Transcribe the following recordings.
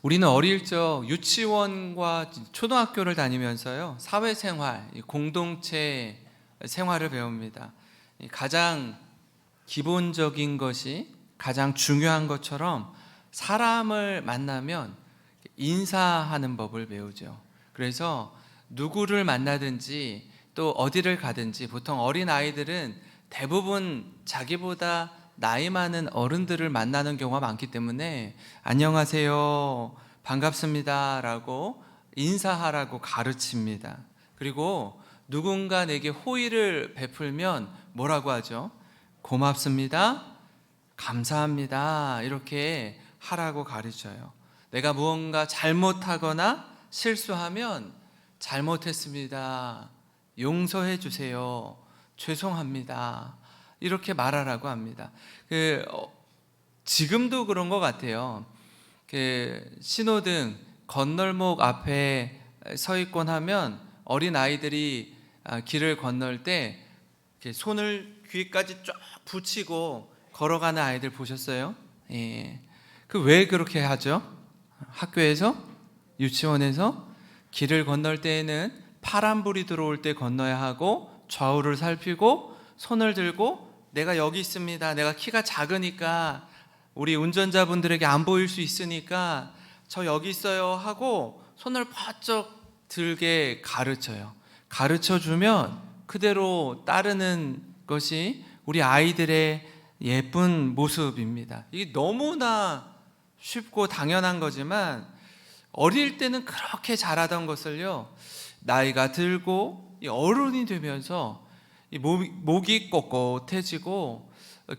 우리는 어릴 적 유치원과 초등학교를 다니면서요, 사회생활, 공동체 생활을 배웁니다. 가장 기본적인 것이 가장 중요한 것처럼 사람을 만나면 인사하는 법을 배우죠. 그래서 누구를 만나든지 또 어디를 가든지 보통 어린 아이들은 대부분 자기보다 나이 많은 어른들을 만나는 경우가 많기 때문에 안녕하세요, 반갑습니다 라고 인사하라고 가르칩니다. 그리고 누군가 내게 호의를 베풀면 뭐라고 하죠? 고맙습니다, 감사합니다 이렇게 하라고 가르쳐요. 내가 무언가 잘못하거나 실수하면 잘못했습니다, 용서해 주세요, 죄송합니다 이렇게 말하라고 합니다. 지금도 그런 것 같아요. 신호등 건널목 앞에 서 있곤 하면 어린 아이들이 길을 건널 때 손을 귀까지 쫙 붙이고 걸어가는 아이들 보셨어요? 예. 왜 그렇게 하죠? 학교에서, 유치원에서 길을 건널 때에는 파란불이 들어올 때 건너야 하고 좌우를 살피고 손을 들고 내가 여기 있습니다, 내가 키가 작으니까 우리 운전자분들에게 안 보일 수 있으니까 저 여기 있어요 하고 손을 바짝 들게 가르쳐요. 가르쳐주면 그대로 따르는 것이 우리 아이들의 예쁜 모습입니다. 이게 너무나 쉽고 당연한 거지만 어릴 때는 그렇게 잘하던 것을요, 나이가 들고 어른이 되면서 목이 꼿꼿해지고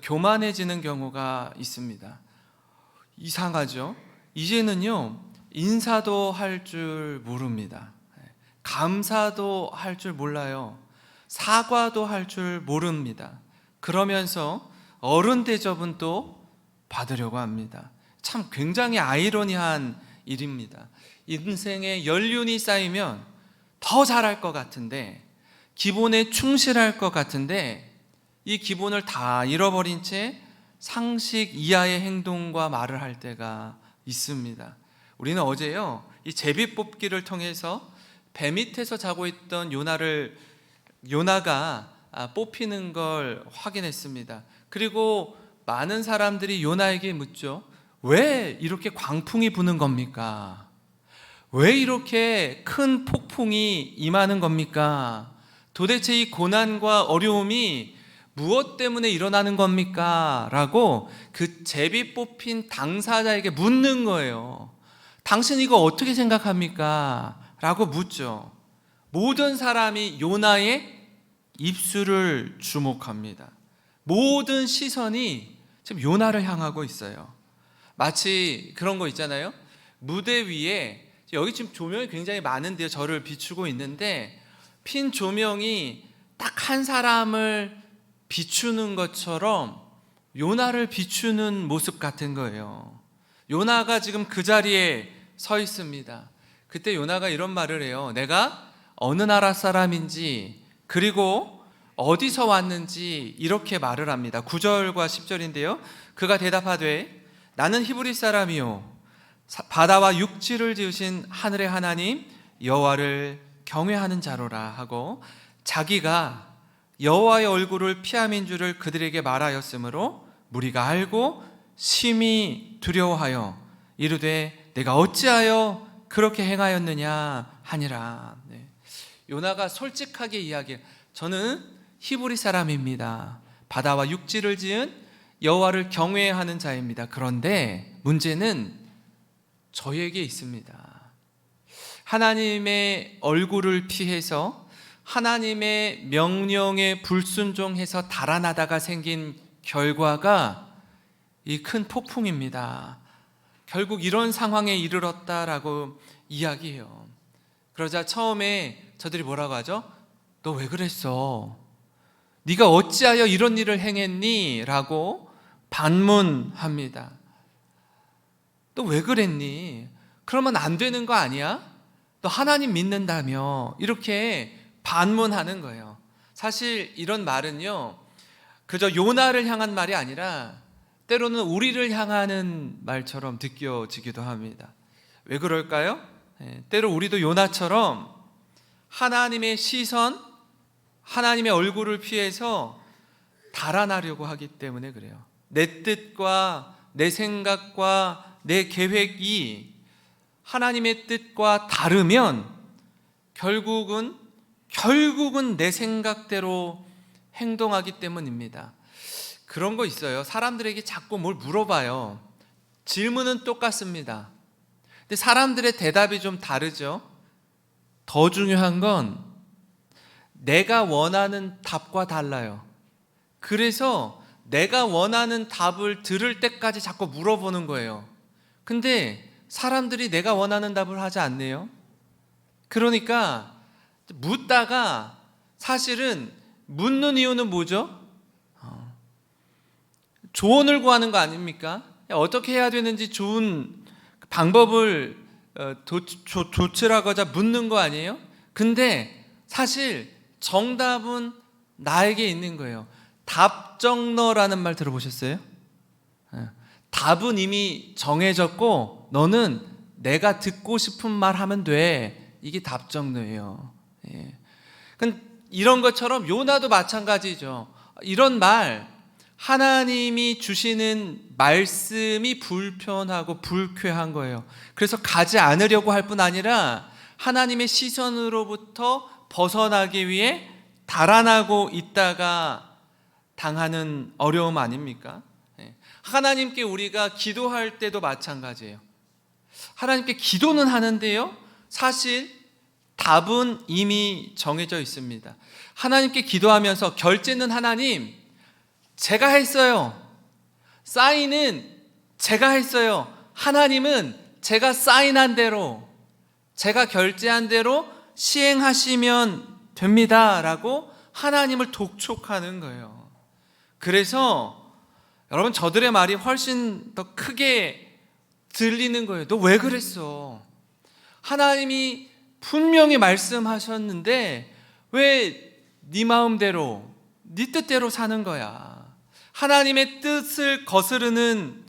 교만해지는 경우가 있습니다. 이상하죠? 이제는요, 인사도 할 줄 모릅니다. 감사도 할 줄 몰라요. 사과도 할 줄 모릅니다. 그러면서 어른 대접은 또 받으려고 합니다. 참 굉장히 아이러니한 일입니다. 인생에 연륜이 쌓이면 더 잘할 것 같은데, 기본에 충실할 것 같은데 이 기본을 다 잃어버린 채 상식 이하의 행동과 말을 할 때가 있습니다. 우리는 어제요, 이 제비뽑기를 통해서 배 밑에서 자고 있던 요나가 뽑히는 걸 확인했습니다. 그리고 많은 사람들이 요나에게 묻죠. 왜 이렇게 광풍이 부는 겁니까? 왜 이렇게 큰 폭풍이 임하는 겁니까? 도대체 이 고난과 어려움이 무엇 때문에 일어나는 겁니까? 라고 그 제비 뽑힌 당사자에게 묻는 거예요. 당신 이거 어떻게 생각합니까? 라고 묻죠. 모든 사람이 요나의 입술을 주목합니다. 모든 시선이 지금 요나를 향하고 있어요. 마치 그런 거 있잖아요. 무대 위에, 여기 지금 조명이 굉장히 많은데요, 저를 비추고 있는데 핀 조명이 딱 한 사람을 비추는 것처럼 요나를 비추는 모습 같은 거예요. 요나가 지금 그 자리에 서 있습니다. 그때 요나가 이런 말을 해요. 내가 어느 나라 사람인지 그리고 어디서 왔는지 이렇게 말을 합니다. 9절과 10절인데요 그가 대답하되 나는 히브리 사람이요 바다와 육지를 지으신 하늘의 하나님 여호와를 경외하는 자로라 하고, 자기가 여호와의 얼굴을 피함인 줄을 그들에게 말하였으므로 무리가 알고 심히 두려워하여 이르되 내가 어찌하여 그렇게 행하였느냐 하니라. 요나가 솔직하게 이야기해요. 저는 히브리 사람입니다. 바다와 육지를 지은 여호와를 경외하는 자입니다. 그런데 문제는 저에게 있습니다. 하나님의 얼굴을 피해서 하나님의 명령에 불순종해서 달아나다가 생긴 결과가 이 큰 폭풍입니다. 결국 이런 상황에 이르렀다라고 이야기해요. 그러자 처음에 저들이 뭐라고 하죠? 너 왜 그랬어? 네가 어찌하여 이런 일을 행했니? 라고 반문합니다. 너 왜 그랬니? 그러면 안 되는 거 아니야? 너 하나님 믿는다며? 이렇게 반문하는 거예요. 사실 이런 말은요, 그저 요나를 향한 말이 아니라 때로는 우리를 향하는 말처럼 느껴지기도 합니다. 왜 그럴까요? 때로 우리도 요나처럼 하나님의 시선, 하나님의 얼굴을 피해서 달아나려고 하기 때문에 그래요. 내 뜻과 내 생각과 내 계획이 하나님의 뜻과 다르면 결국은 내 생각대로 행동하기 때문입니다. 그런 거 있어요. 사람들에게 자꾸 뭘 물어봐요. 질문은 똑같습니다. 근데 사람들의 대답이 좀 다르죠. 더 중요한 건 내가 원하는 답과 달라요. 그래서 내가 원하는 답을 들을 때까지 자꾸 물어보는 거예요. 근데 사람들이 내가 원하는 답을 하지 않네요. 그러니까 묻다가 사실은 묻는 이유는 뭐죠? 조언을 구하는 거 아닙니까? 어떻게 해야 되는지 좋은 방법을 조치하고자 묻는 거 아니에요? 근데 사실 정답은 나에게 있는 거예요. 답정너라는 말 들어보셨어요? 답은 이미 정해졌고 너는 내가 듣고 싶은 말 하면 돼. 이게 답정너예요. 이런 것처럼 요나도 마찬가지죠. 이런 말, 하나님이 주시는 말씀이 불편하고 불쾌한 거예요. 그래서 가지 않으려고 할 뿐 아니라 하나님의 시선으로부터 벗어나기 위해 달아나고 있다가 당하는 어려움 아닙니까? 하나님께 우리가 기도할 때도 마찬가지예요. 하나님께 기도는 하는데요, 사실 답은 이미 정해져 있습니다. 하나님께 기도하면서 결제는 하나님, 제가 했어요. 사인은 제가 했어요. 하나님은 제가 사인한 대로, 제가 결제한 대로 시행하시면 됩니다 라고 하나님을 독촉하는 거예요. 그래서 여러분, 저들의 말이 훨씬 더 크게 들리는 거예요. 너 왜 그랬어? 하나님이 분명히 말씀하셨는데 왜 네 마음대로, 네 뜻대로 사는 거야? 하나님의 뜻을 거스르는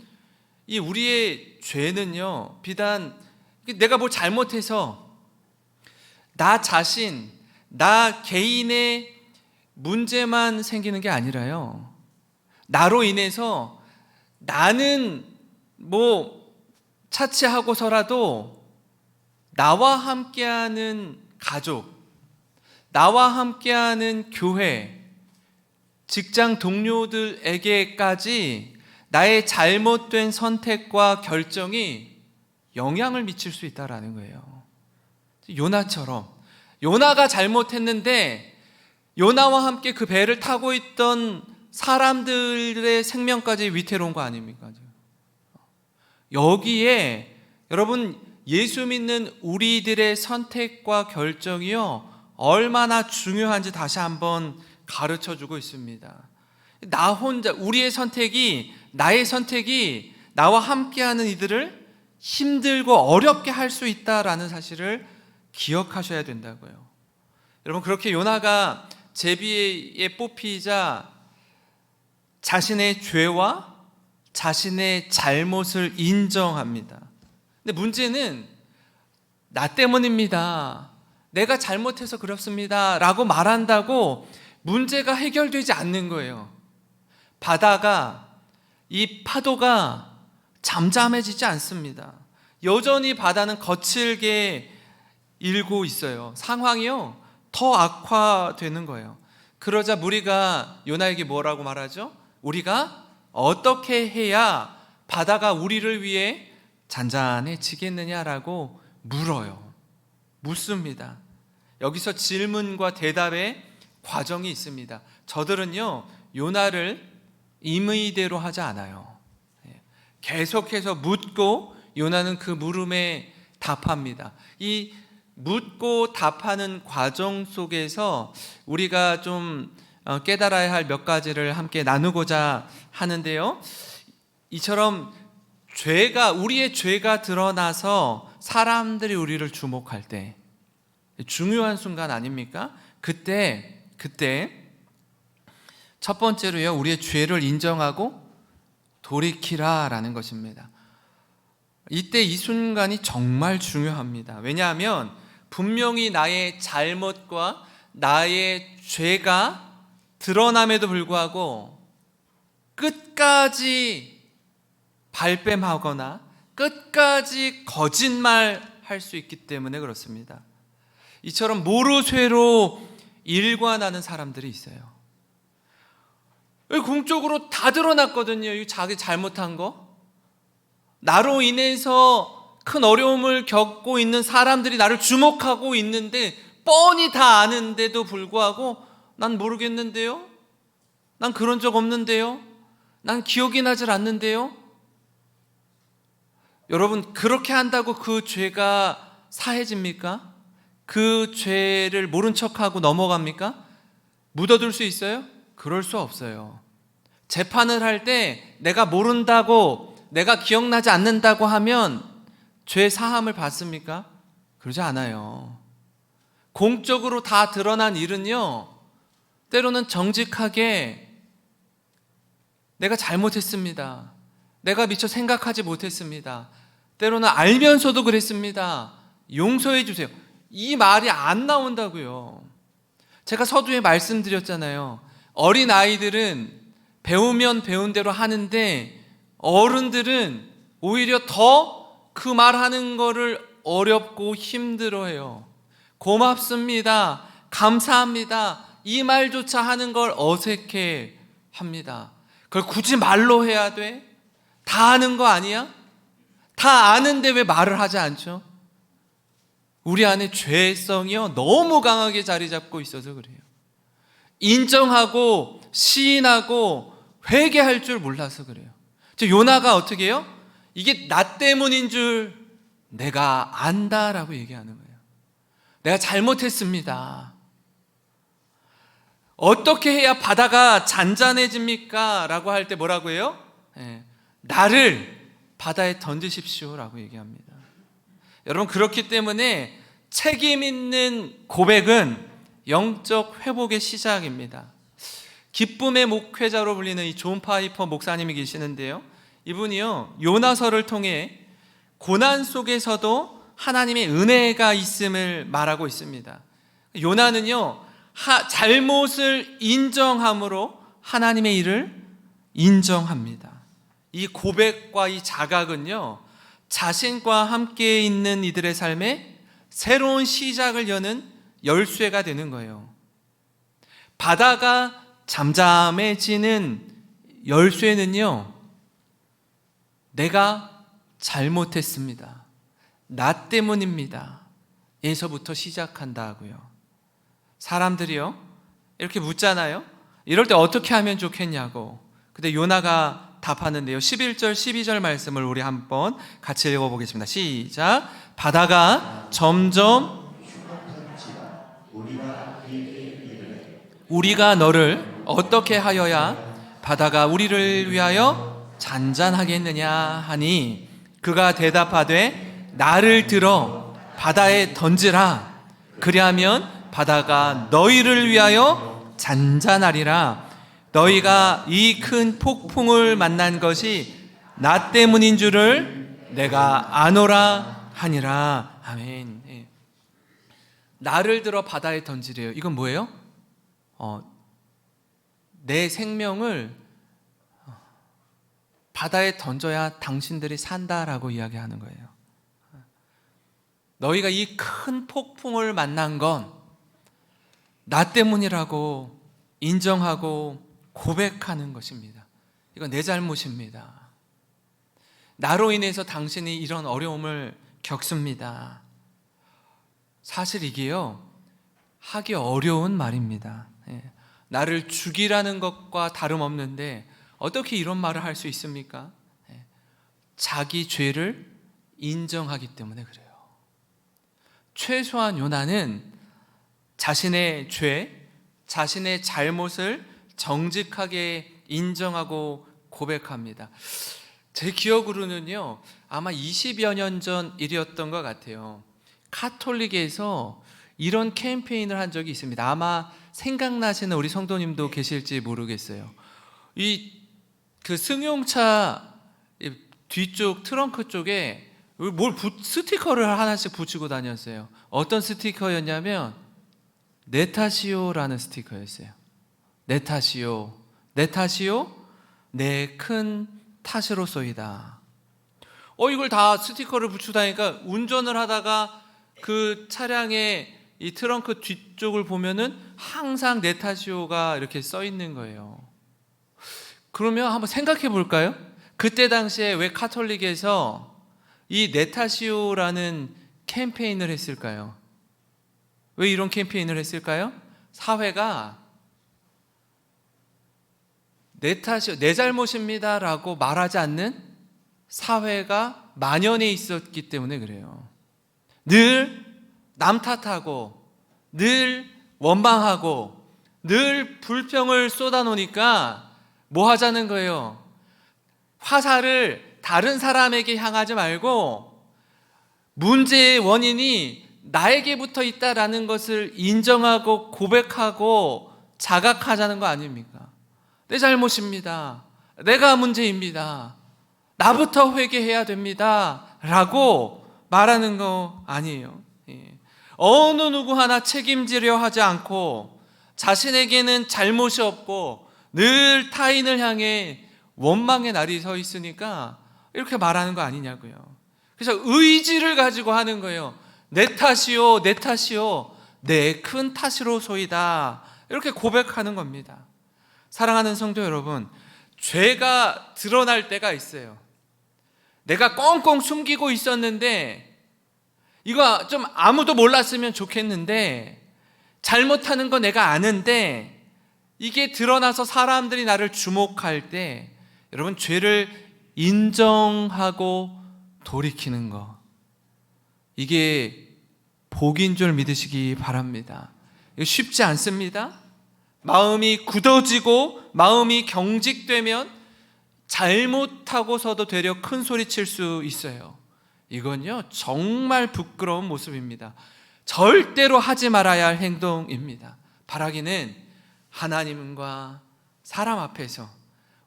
이 우리의 죄는요, 비단 내가 뭘 잘못해서 나 자신, 나 개인의 문제만 생기는 게 아니라요, 나로 인해서 나는 차치하고서라도 나와 함께하는 가족, 나와 함께하는 교회, 직장 동료들에게까지 나의 잘못된 선택과 결정이 영향을 미칠 수 있다는 거예요. 요나처럼 요나가 잘못했는데 요나와 함께 그 배를 타고 있던 사람들의 생명까지 위태로운 거 아닙니까? 여기에 여러분, 예수 믿는 우리들의 선택과 결정이요, 얼마나 중요한지 다시 한번 가르쳐주고 있습니다. 나 혼자, 우리의 선택이, 나의 선택이 나와 함께하는 이들을 힘들고 어렵게 할 수 있다라는 사실을 기억하셔야 된다고요. 여러분, 그렇게 요나가 제비에 뽑히자 자신의 죄와 자신의 잘못을 인정합니다. 근데 문제는 나 때문입니다, 내가 잘못해서 그렇습니다 라고 말한다고 문제가 해결되지 않는 거예요. 바다가, 이 파도가 잠잠해지지 않습니다. 여전히 바다는 거칠게 일고 있어요. 상황이요, 더 악화되는 거예요. 그러자 무리가 요나에게 뭐라고 말하죠? 우리가 어떻게 해야 바다가 우리를 위해 잔잔해지겠느냐라고 물어요. 묻습니다. 여기서 질문과 대답의 과정이 있습니다. 저들은요, 요나를 임의대로 하지 않아요. 계속해서 묻고 요나는 그 물음에 답합니다. 이 묻고 답하는 과정 속에서 우리가 좀 깨달아야 할 몇 가지를 함께 나누고자 하는데요, 이처럼 우리의 죄가 드러나서 사람들이 우리를 주목할 때 중요한 순간 아닙니까? 그때 첫 번째로요, 우리의 죄를 인정하고 돌이키라라는 것입니다. 이때 이 순간이 정말 중요합니다. 왜냐하면 분명히 나의 잘못과 나의 죄가 드러남에도 불구하고 끝까지 발뺌하거나 끝까지 거짓말할 수 있기 때문에 그렇습니다. 이처럼 모르쇠로 일관하는 사람들이 있어요. 공적으로 다 드러났거든요. 이 자기 잘못한 거. 나로 인해서 큰 어려움을 겪고 있는 사람들이 나를 주목하고 있는데 뻔히 다 아는데도 불구하고 난 모르겠는데요? 난 그런 적 없는데요? 난 기억이 나질 않는데요? 여러분, 그렇게 한다고 그 죄가 사해집니까? 그 죄를 모른 척하고 넘어갑니까? 묻어둘 수 있어요? 그럴 수 없어요. 재판을 할 때 내가 모른다고, 내가 기억나지 않는다고 하면 죄 사함을 받습니까? 그러지 않아요. 공적으로 다 드러난 일은요, 때로는 정직하게 내가 잘못했습니다, 내가 미처 생각하지 못했습니다, 때로는 알면서도 그랬습니다, 용서해 주세요, 이 말이 안 나온다고요. 제가 서두에 말씀드렸잖아요. 어린 아이들은 배우면 배운 대로 하는데 어른들은 오히려 더 그 말하는 거를 어렵고 힘들어해요. 고맙습니다, 감사합니다, 이 말조차 하는 걸 어색해 합니다. 그걸 굳이 말로 해야 돼? 다 아는 거 아니야? 다 아는데 왜 말을 하지 않죠? 우리 안에 죄성이요 너무 강하게 자리 잡고 있어서 그래요. 인정하고 시인하고 회개할 줄 몰라서 그래요. 요나가 어떻게 해요? 이게 나 때문인 줄 내가 안다라고 얘기하는 거예요. 내가 잘못했습니다. 어떻게 해야 바다가 잔잔해집니까? 라고 할 때 뭐라고 해요? 나를 바다에 던지십시오 라고 얘기합니다. 여러분, 그렇기 때문에 책임 있는 고백은 영적 회복의 시작입니다. 기쁨의 목회자로 불리는 이 존 파이퍼 목사님이 계시는데요, 이분이요 요나서를 통해 고난 속에서도 하나님의 은혜가 있음을 말하고 있습니다. 요나는요 잘못을 인정함으로 하나님의 일을 인정합니다. 이 고백과 이 자각은요 자신과 함께 있는 이들의 삶에 새로운 시작을 여는 열쇠가 되는 거예요. 바다가 잠잠해지는 열쇠는요, 내가 잘못했습니다, 나 때문입니다 에서부터 시작한다고요. 사람들이요 이렇게 묻잖아요. 이럴 때 어떻게 하면 좋겠냐고. 근데 요나가 답하는데요, 11절 12절 말씀을 우리 한번 같이 읽어보겠습니다. 시작. 바다가 점점 우리가 너를 어떻게 하여야 바다가 우리를 위하여 잔잔하겠느냐 하니 그가 대답하되 나를 들어 바다에 던지라. 그리하면 바다가 너희를 위하여 잔잔하리라. 너희가 이 큰 폭풍을 만난 것이 나 때문인 줄을 내가 아노라 하니라. 아멘. 나를 들어 바다에 던지래요. 이건 뭐예요? 내 생명을 바다에 던져야 당신들이 산다라고 이야기하는 거예요. 너희가 이 큰 폭풍을 만난 건 나 때문이라고 인정하고 고백하는 것입니다. 이건 내 잘못입니다. 나로 인해서 당신이 이런 어려움을 겪습니다. 사실 이게요 하기 어려운 말입니다. 나를 죽이라는 것과 다름없는데 어떻게 이런 말을 할 수 있습니까? 자기 죄를 인정하기 때문에 그래요. 최소한 요나는 자신의 죄, 자신의 잘못을 정직하게 인정하고 고백합니다. 제 기억으로는요 아마 20여 년 전 일이었던 것 같아요. 카톨릭에서 이런 캠페인을 한 적이 있습니다. 아마 생각나시는 우리 성도님도 계실지 모르겠어요. 그 승용차 뒤쪽 트렁크 쪽에 스티커를 하나씩 붙이고 다녔어요. 어떤 스티커였냐면 내 탓이요라는 스티커였어요. 내 탓이요, 내 탓이요, 내 큰 탓으로소이다. 이걸 다 스티커를 붙이고 다니까 운전을 하다가 그 차량의 이 트렁크 뒤쪽을 보면은 항상 내 탓이요가 이렇게 써 있는 거예요. 그러면 한번 생각해 볼까요? 그때 당시에 왜 카톨릭에서 이 내 탓이요라는 캠페인을 했을까요? 왜 이런 캠페인을 했을까요? 사회가 내 탓이요, 내 잘못입니다 라고 말하지 않는 사회가 만연해 있었기 때문에 그래요. 늘 남 탓하고 늘 원망하고 늘 불평을 쏟아놓으니까 뭐 하자는 거예요? 화살을 다른 사람에게 향하지 말고 문제의 원인이 나에게부터 있다라는 것을 인정하고 고백하고 자각하자는 거 아닙니까? 내 잘못입니다. 내가 문제입니다. 나부터 회개해야 됩니다. 라고 말하는 거 아니에요. 어느 누구 하나 책임지려 하지 않고 자신에게는 잘못이 없고 늘 타인을 향해 원망의 날이 서 있으니까 이렇게 말하는 거 아니냐고요. 그래서 의지를 가지고 하는 거예요. 내 탓이요, 내 탓이요, 내 큰 탓으로소이다. 이렇게 고백하는 겁니다. 사랑하는 성도 여러분, 죄가 드러날 때가 있어요. 내가 꽁꽁 숨기고 있었는데 이거 좀 아무도 몰랐으면 좋겠는데 잘못하는 거 내가 아는데 이게 드러나서 사람들이 나를 주목할 때 여러분, 죄를 인정하고 돌이키는 거, 이게 복인 줄 믿으시기 바랍니다. 이거 쉽지 않습니다. 마음이 굳어지고 마음이 경직되면 잘못하고서도 되려 큰 소리 칠 수 있어요. 이건요 정말 부끄러운 모습입니다. 절대로 하지 말아야 할 행동입니다. 바라기는 하나님과 사람 앞에서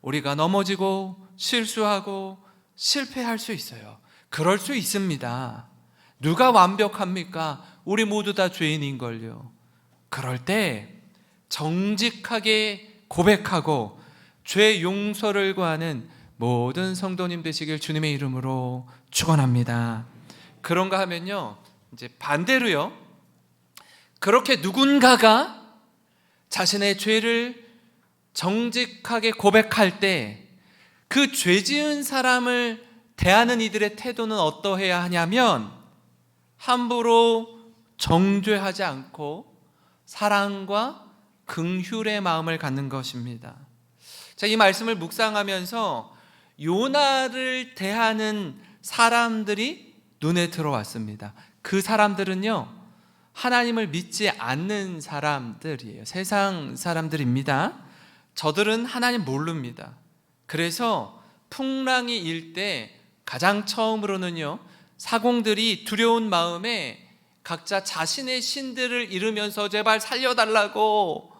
우리가 넘어지고 실수하고 실패할 수 있어요. 그럴 수 있습니다. 누가 완벽합니까? 우리 모두 다 죄인인걸요. 그럴 때 정직하게 고백하고 죄 용서를 구하는 모든 성도님 되시길 주님의 이름으로 축원합니다. 그런가 하면요, 이제 반대로요, 그렇게 누군가가 자신의 죄를 정직하게 고백할 때 그 죄 지은 사람을 대하는 이들의 태도는 어떠해야 하냐면 함부로 정죄하지 않고 사랑과 긍휼의 마음을 갖는 것입니다. 자, 이 말씀을 묵상하면서 요나를 대하는 사람들이 눈에 들어왔습니다. 그 사람들은요, 하나님을 믿지 않는 사람들이에요. 세상 사람들입니다. 저들은 하나님 모릅니다. 그래서 풍랑이 일 때 가장 처음으로는요, 사공들이 두려운 마음에 각자 자신의 신들을 이르면서 제발 살려달라고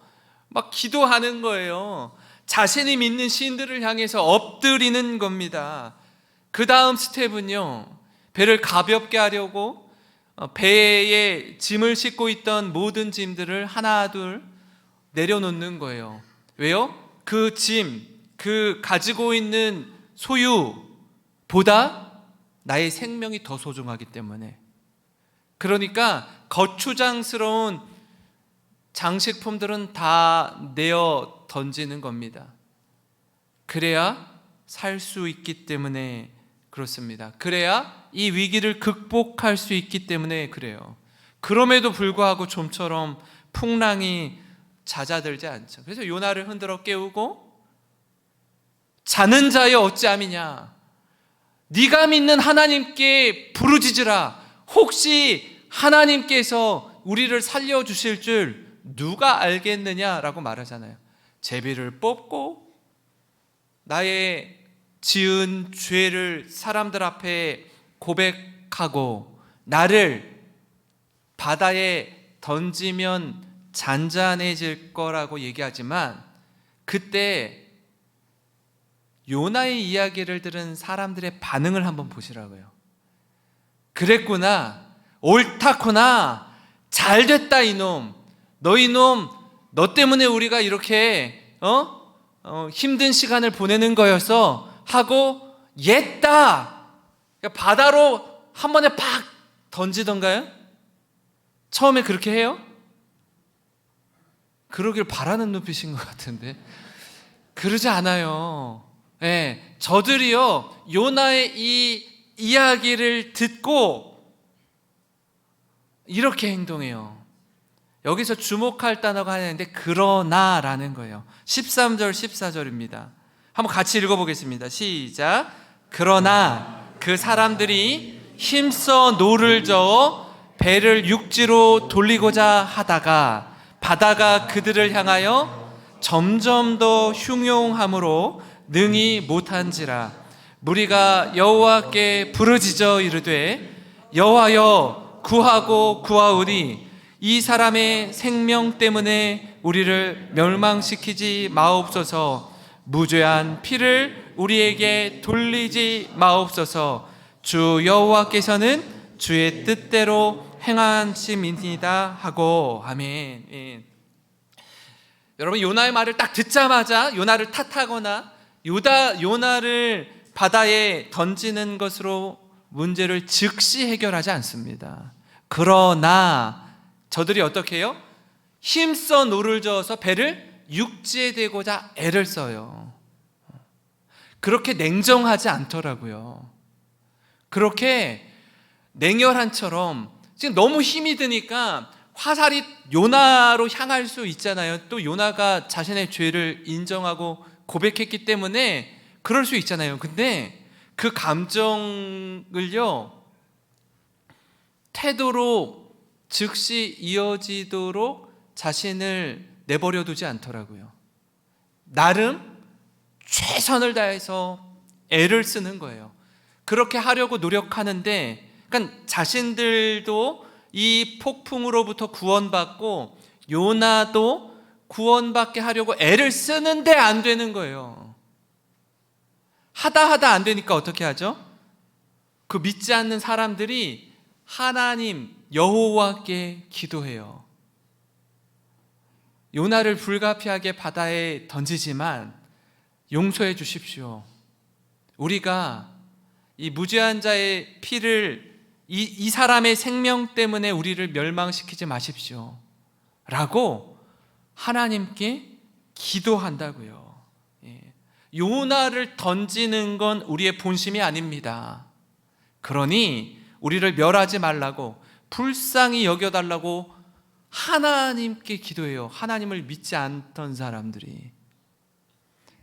막 기도하는 거예요. 자신이 믿는 신들을 향해서 엎드리는 겁니다. 그 다음 스텝은요, 배를 가볍게 하려고 배에 짐을 싣고 있던 모든 짐들을 하나 둘 내려놓는 거예요. 왜요? 그 짐, 그 가지고 있는 소유보다 나의 생명이 더 소중하기 때문에. 그러니까 거추장스러운 장식품들은 다 내어 던지는 겁니다. 그래야 살 수 있기 때문에 그렇습니다. 그래야 이 위기를 극복할 수 있기 때문에 그래요. 그럼에도 불구하고 좀처럼 풍랑이 잦아들지 않죠. 그래서 요나를 흔들어 깨우고, 자는 자여 어찌함이냐, 네가 믿는 하나님께 부르짖으라. 혹시 하나님께서 우리를 살려주실 줄 누가 알겠느냐라고 말하잖아요. 제비를 뽑고 나의 지은 죄를 사람들 앞에 고백하고 나를 바다에 던지면 잔잔해질 거라고 얘기하지만, 그때 요나의 이야기를 들은 사람들의 반응을 한번 보시라고요. 그랬구나, 옳다구나, 잘됐다 이놈, 너 이놈, 너 때문에 우리가 이렇게 힘든 시간을 보내는 거였어 하고 옛다, 바다로 한 번에 팍 던지던가요? 처음에 그렇게 해요? 그러길 바라는 눈빛인 것 같은데 그러지 않아요. 예, 저들이요 요나의 이 이야기를 듣고 이렇게 행동해요. 여기서 주목할 단어가 하나 있는데 그러나라는 거예요. 13절 14절입니다. 한번 같이 읽어보겠습니다. 시작. 그러나 그 사람들이 힘써 노를 저어 배를 육지로 돌리고자 하다가 바다가 그들을 향하여 점점 더 흉용함으로 능히 못한지라. 무리가 여호와께 부르짖어 이르되 여호와여 구하고 구하오니 이 사람의 생명 때문에 우리를 멸망시키지 마옵소서. 무죄한 피를 우리에게 돌리지 마옵소서. 주 여호와께서는 주의 뜻대로 행하심이니이다 하고. 아멘. 여러분, 요나의 말을 딱 듣자마자 요나를 탓하거나 요나를 바다에 던지는 것으로 문제를 즉시 해결하지 않습니다. 그러나 저들이 어떻게 해요? 힘써 노를 저어서 배를 육지에 대고자 애를 써요. 그렇게 냉정하지 않더라고요. 그렇게 냉혈한처럼 지금 너무 힘이 드니까 화살이 요나로 향할 수 있잖아요. 또 요나가 자신의 죄를 인정하고 고백했기 때문에 그럴 수 있잖아요. 근데 그 감정을요 태도로 즉시 이어지도록 자신을 내버려 두지 않더라고요. 나름 최선을 다해서 애를 쓰는 거예요. 그렇게 하려고 노력하는데, 그러니까 자신들도 이 폭풍으로부터 구원받고 요나도 구원받게 하려고 애를 쓰는데 안 되는 거예요. 하다 안 되니까 어떻게 하죠? 그 믿지 않는 사람들이 하나님 여호와께 기도해요. 요나를 불가피하게 바다에 던지지만 용서해 주십시오. 우리가 이 무죄한 자의 피를 이 사람의 생명 때문에 우리를 멸망시키지 마십시오 라고 하나님께 기도한다고요. 요나를 던지는 건 우리의 본심이 아닙니다. 그러니 우리를 멸하지 말라고, 불쌍히 여겨달라고 하나님께 기도해요. 하나님을 믿지 않던 사람들이.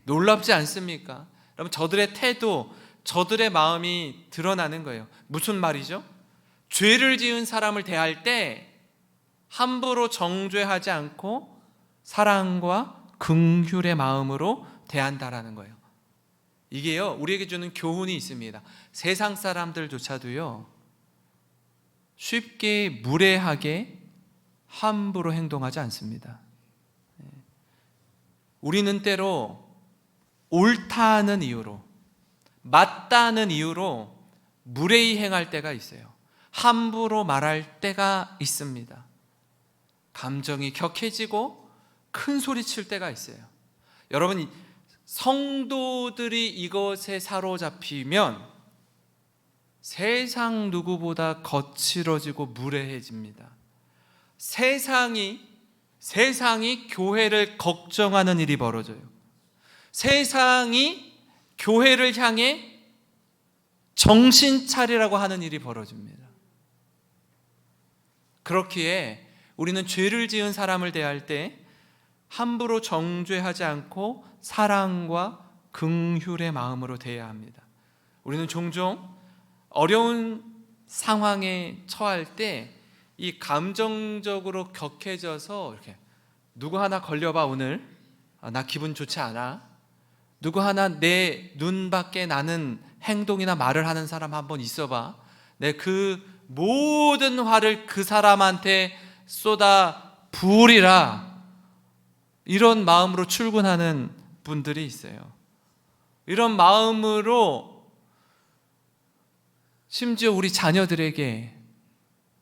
놀랍지 않습니까? 여러분, 저들의 태도, 저들의 마음이 드러나는 거예요. 무슨 말이죠? 죄를 지은 사람을 대할 때 함부로 정죄하지 않고 사랑과 긍휼의 마음으로 대한다라는 거예요. 이게요 우리에게 주는 교훈이 있습니다. 세상 사람들조차도요 쉽게 무례하게 함부로 행동하지 않습니다. 우리는 때로 옳다는 이유로, 맞다는 이유로 무례히 행할 때가 있어요. 함부로 말할 때가 있습니다. 감정이 격해지고 큰 소리 칠 때가 있어요. 여러분, 성도들이 이것에 사로잡히면 세상 누구보다 거칠어지고 무례해집니다. 세상이 교회를 걱정하는 일이 벌어져요. 세상이 교회를 향해 정신 차리라고 하는 일이 벌어집니다. 그렇기에 우리는 죄를 지은 사람을 대할 때 함부로 정죄하지 않고 사랑과 긍휼의 마음으로 대해야 합니다. 우리는 종종 어려운 상황에 처할 때 이 감정적으로 격해져서 이렇게 누구 하나 걸려봐 오늘, 나 기분 좋지 않아, 누구 하나 내 눈 밖에 나는 행동이나 말을 하는 사람 한번 있어봐, 내 그 모든 화를 그 사람한테 쏟아 부으리라, 이런 마음으로 출근하는 분들이 있어요. 이런 마음으로 심지어 우리 자녀들에게,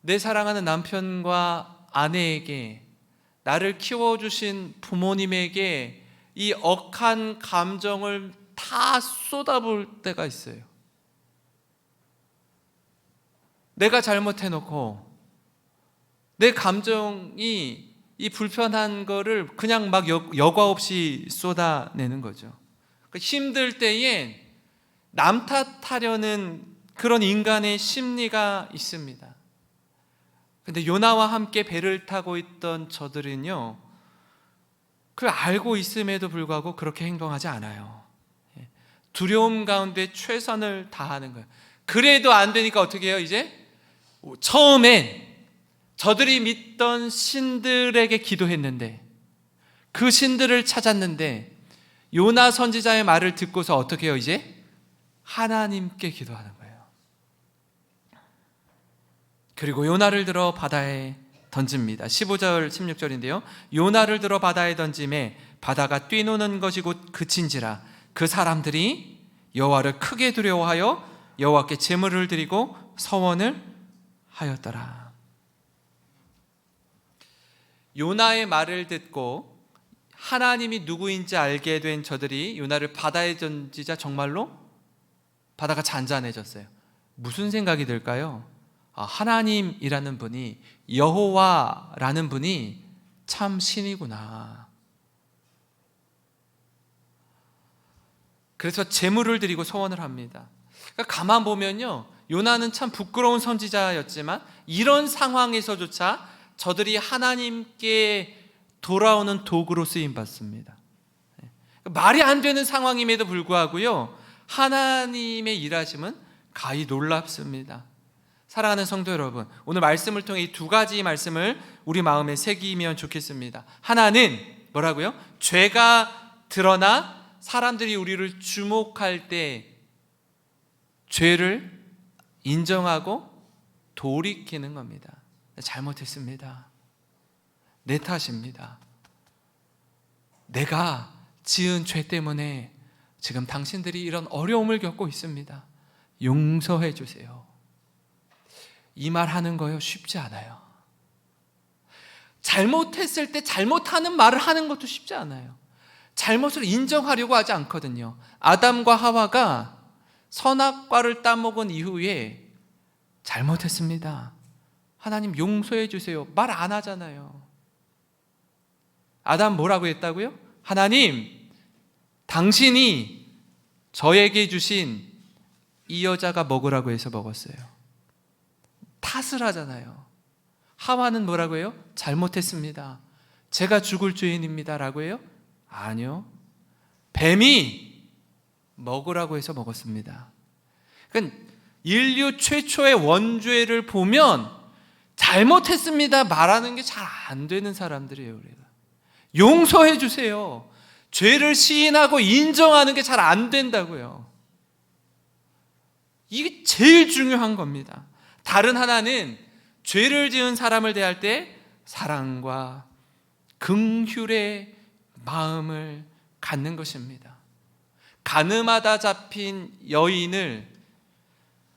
내 사랑하는 남편과 아내에게, 나를 키워주신 부모님에게 이 억한 감정을 다 쏟아부을 때가 있어요. 내가 잘못해놓고 내 감정이 이 불편한 거를 그냥 막 여과 없이 쏟아내는 거죠. 힘들 때엔 남 탓하려는 그런 인간의 심리가 있습니다. 근데 요나와 함께 배를 타고 있던 저들은요, 그걸 알고 있음에도 불구하고 그렇게 행동하지 않아요. 두려움 가운데 최선을 다하는 거예요. 그래도 안 되니까 어떻게 해요? 이제 처음엔 저들이 믿던 신들에게 기도했는데, 그 신들을 찾았는데, 요나 선지자의 말을 듣고서 어떻게 해요? 이제 하나님께 기도하는 거예요. 그리고 요나를 들어 바다에 던집니다. 15절 16절인데요 요나를 들어 바다에 던짐에 바다가 뛰노는 것이 곧 그친지라 그 사람들이 여호와를 크게 두려워하여 여호와께 제물을 드리고 서원을 하였더라. 요나의 말을 듣고 하나님이 누구인지 알게 된 저들이 요나를 바다에 던지자 정말로 바다가 잔잔해졌어요. 무슨 생각이 들까요? 하나님이라는 분이, 여호와라는 분이 참 신이구나. 그래서 제물을 드리고 소원을 합니다. 그러니까 가만 보면요, 요나는 참 부끄러운 선지자였지만 이런 상황에서조차 저들이 하나님께 돌아오는 도구로 쓰임 받습니다. 말이 안 되는 상황임에도 불구하고요, 하나님의 일하심은 가히 놀랍습니다. 사랑하는 성도 여러분, 오늘 말씀을 통해 이 두 가지 말씀을 우리 마음에 새기면 좋겠습니다. 하나는 뭐라고요? 죄가 드러나 사람들이 우리를 주목할 때 죄를 인정하고 돌이키는 겁니다. 잘못했습니다. 내 탓입니다. 내가 지은 죄 때문에 지금 당신들이 이런 어려움을 겪고 있습니다. 용서해 주세요. 이 말 하는 거요, 쉽지 않아요. 잘못했을 때 잘못하는 말을 하는 것도 쉽지 않아요. 잘못을 인정하려고 하지 않거든요. 아담과 하와가 선악과를 따먹은 이후에 잘못했습니다, 하나님 용서해 주세요, 말 안 하잖아요. 아담 뭐라고 했다고요? 하나님, 당신이 저에게 주신 이 여자가 먹으라고 해서 먹었어요. 탓을 하잖아요. 하와는 뭐라고 해요? 잘못했습니다, 제가 죽을 죄인입니다 라고 해요? 아니요, 뱀이 먹으라고 해서 먹었습니다. 그러니까 인류 최초의 원죄를 보면 잘못했습니다 말하는 게 잘 안 되는 사람들이에요. 우리가 용서해 주세요, 죄를 시인하고 인정하는 게 잘 안 된다고요. 이게 제일 중요한 겁니다. 다른 하나는 죄를 지은 사람을 대할 때 사랑과 긍휼의 마음을 갖는 것입니다. 가늠하다 잡힌 여인을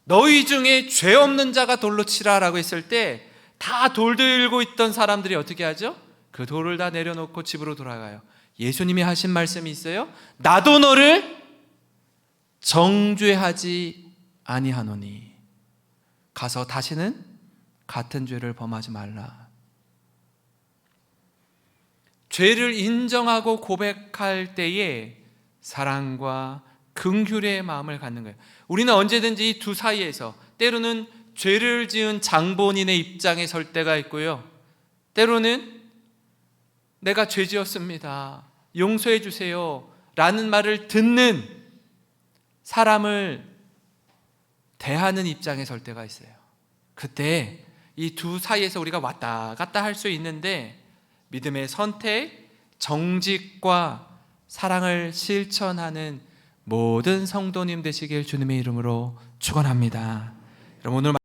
너희 중에 죄 없는 자가 돌로 치라라고 했을 때 다 돌 들고 있던 사람들이 어떻게 하죠? 그 돌을 다 내려놓고 집으로 돌아가요. 예수님이 하신 말씀이 있어요. 나도 너를 정죄하지 아니하노니 가서 다시는 같은 죄를 범하지 말라. 죄를 인정하고 고백할 때에 사랑과 긍휼의 마음을 갖는 거예요. 우리는 언제든지 이 두 사이에서 때로는 죄를 지은 장본인의 입장에 설 때가 있고요, 때로는 내가 죄 지었습니다, 용서해 주세요 라는 말을 듣는 사람을 대하는 입장에 설 때가 있어요. 그때 이 두 사이에서 우리가 왔다 갔다 할 수 있는데 믿음의 선택, 정직과 사랑을 실천하는 모든 성도님 되시길 주님의 이름으로 축원합니다. 여러분, 오늘